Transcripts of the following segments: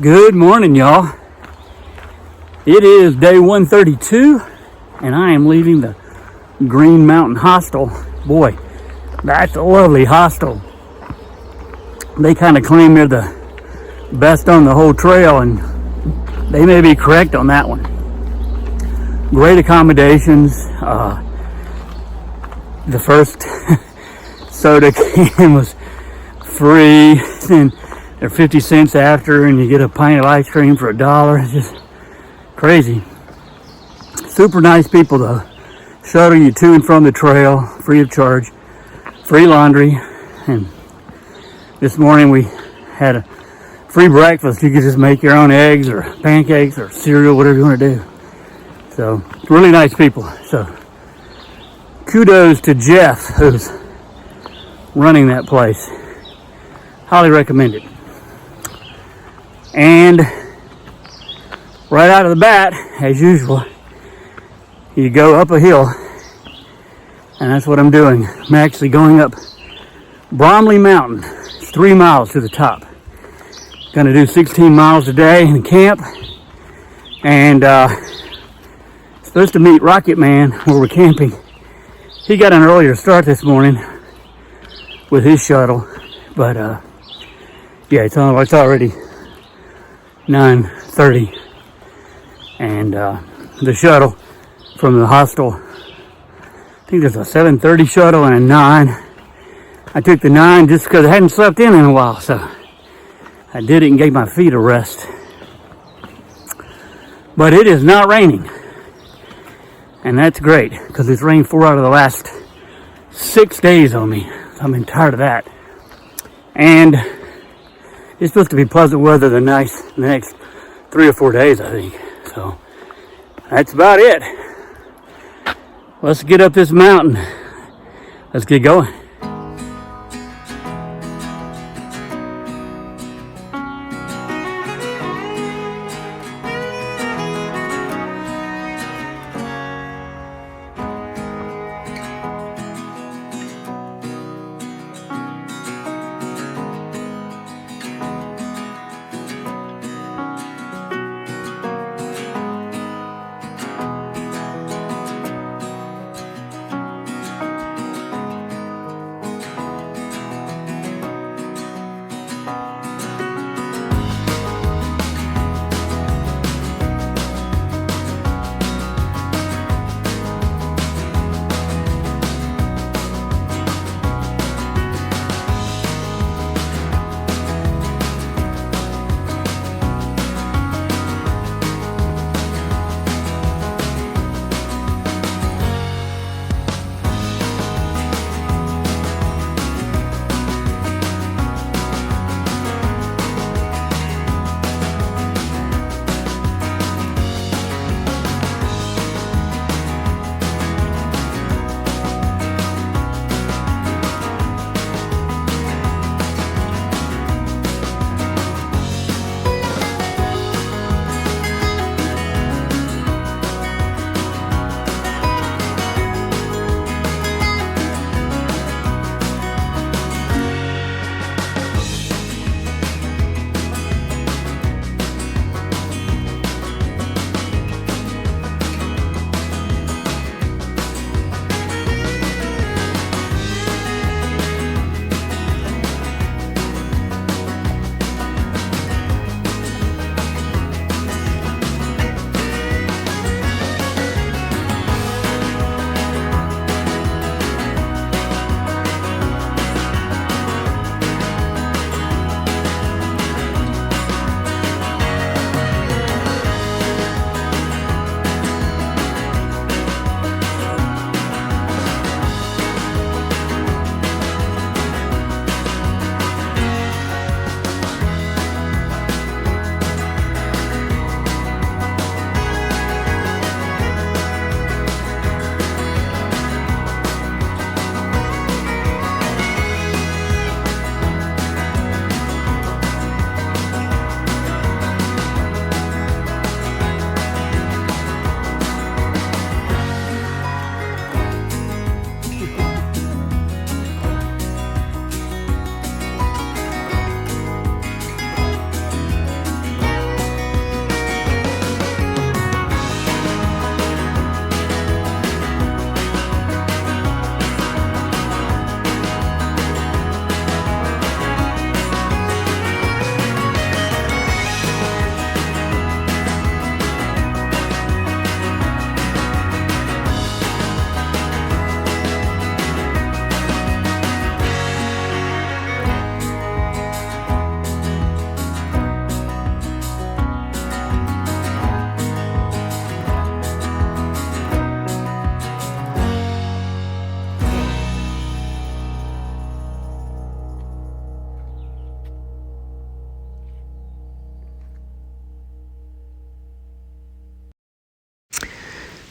Good morning, y'all. It is day 132, and I am leaving the Green Mountain Hostel. Boy, that's a lovely hostel. They kind of claim they're the best on the whole trail, and they may be correct on that one. Great accommodations. The first soda can was free, and they're 50 cents after, and you get a pint of ice cream for $1. It's just crazy. Super nice people though. Shuttle you to and from the trail, free of charge, free laundry, and this morning we had a free breakfast. You could just make your own eggs or pancakes or cereal, whatever you want to do. So, really nice people. So, kudos to Jeff, who's running that place. Highly recommend it. And right out of the bat, as usual, you go up a hill, and that's what I'm doing. I'm actually going up Bromley Mountain. It's 3 miles to the top. Gonna do 16 miles a day in camp, and supposed to meet Rocket Man where we're camping. He got an earlier start this morning with his shuttle, but yeah, it's already 9:30, and the shuttle from the hostel, I think there's a 7:30 shuttle and a 9. I took the 9 just because I hadn't slept in a while, so I did it and gave my feet a rest. But it is not raining, and that's great because it's rained 4 out of the last 6 days on me. I'm tired of that. And it's supposed to be pleasant weather the next 3 or 4 days, I think. So that's about it. Let's get up this mountain. Let's get going.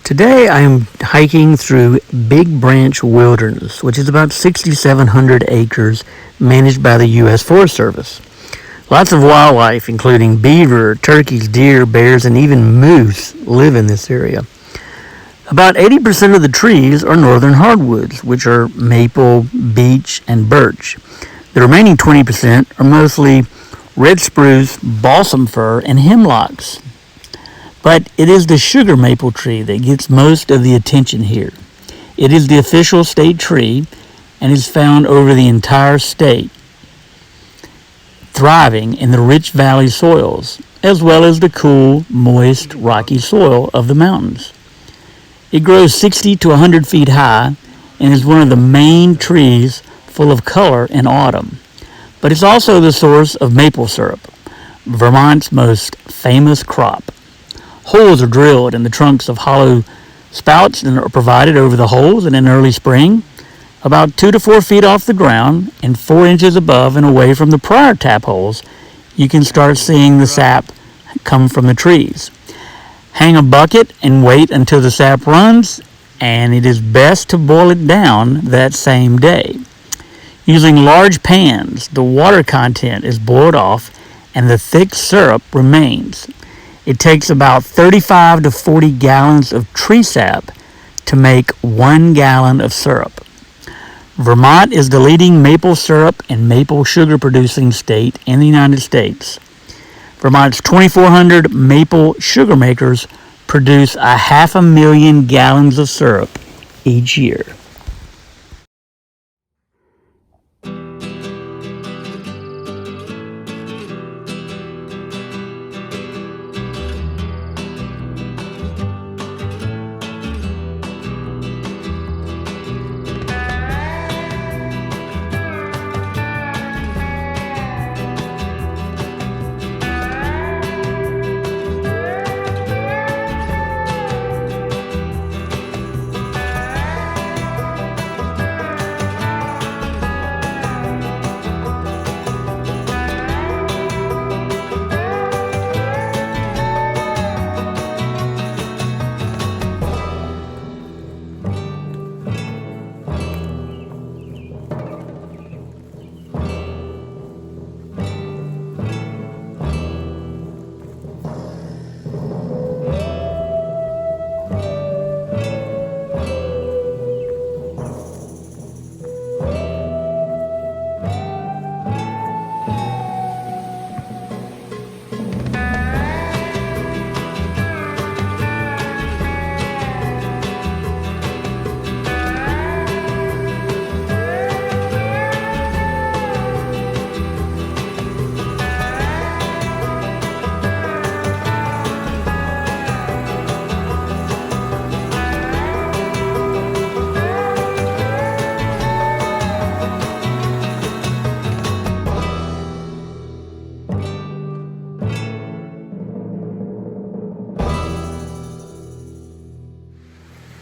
Today I am hiking through Big Branch Wilderness, which is about 6,700 acres managed by the U.S. Forest Service. Lots of wildlife, including beaver, turkeys, deer, bears, and even moose, live in this area. About 80% of the trees are northern hardwoods, which are maple, beech, and birch. The remaining 20% are mostly red spruce, balsam fir, and hemlocks. But it is the sugar maple tree that gets most of the attention here. It is the official state tree and is found over the entire state, thriving in the rich valley soils, as well as the cool, moist, rocky soil of the mountains. It grows 60 to 100 feet high and is one of the main trees full of color in autumn. But it's also the source of maple syrup, Vermont's most famous crop. Holes are drilled in the trunks of hollow spouts and are provided over the holes, and in early spring, about 2 to 4 feet off the ground and 4 inches above and away from the prior tap holes, you can start seeing the sap come from the trees. Hang a bucket and wait until the sap runs, and it is best to boil it down that same day. Using large pans, the water content is boiled off and the thick syrup remains. It takes about 35 to 40 gallons of tree sap to make 1 gallon of syrup. Vermont is the leading maple syrup and maple sugar producing state in the United States. Vermont's 2,400 maple sugar makers produce 500,000 gallons of syrup each year.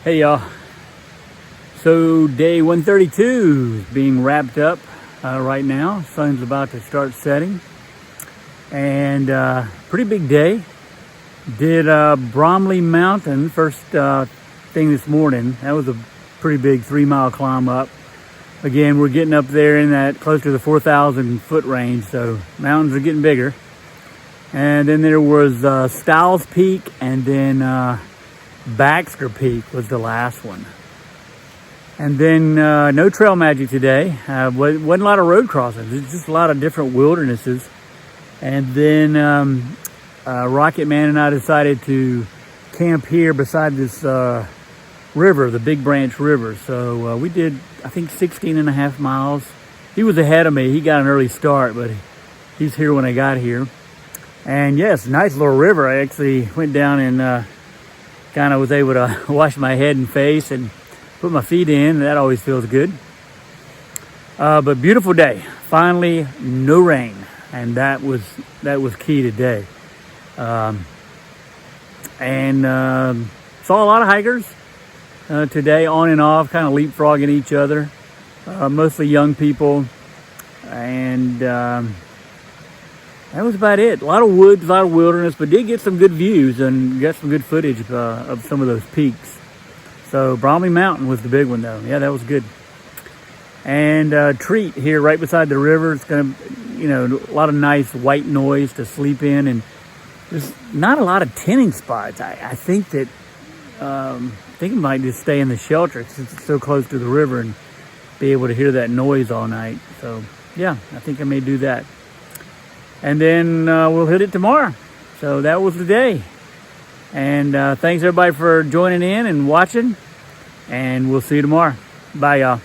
Hey y'all, so day 132 is being wrapped up right now. Sun's about to start setting, and pretty big day. Did Bromley Mountain first thing this morning. That was a pretty big 3-mile climb up. Again, we're getting up there in that close to the 4,000 foot range, so mountains are getting bigger. And then there was Stiles Peak, and then Baxter Peak was the last one. And then no trail magic today. Wasn't a lot of road crossings. It's just a lot of different wildernesses. And then Rocket Man and I decided to camp here beside this river, the Big Branch River. So we did, I think, 16 and a half miles. He was ahead of me. He got an early start, but he's here when I got here. And yes, nice little river. I actually went down and kind of was able to wash my head and face and put my feet in. That always feels good. But beautiful day. Finally, no rain, and that was key today. And saw a lot of hikers today, on and off, kind of leapfrogging each other. Mostly young people, and that was about it. A lot of woods, a lot of wilderness, but did get some good views and got some good footage of some of those peaks. So Bromley Mountain was the big one though. Yeah, that was good. And treat here right beside the river. It's gonna, a lot of nice white noise to sleep in, and there's not a lot of tenting spots. I think that I think I might just stay in the shelter since it's so close to the river and be able to hear that noise all night. So yeah, I think I may do that. And then we'll hit it tomorrow. So that was the day. And thanks everybody for joining in and watching. And we'll see you tomorrow. Bye, y'all.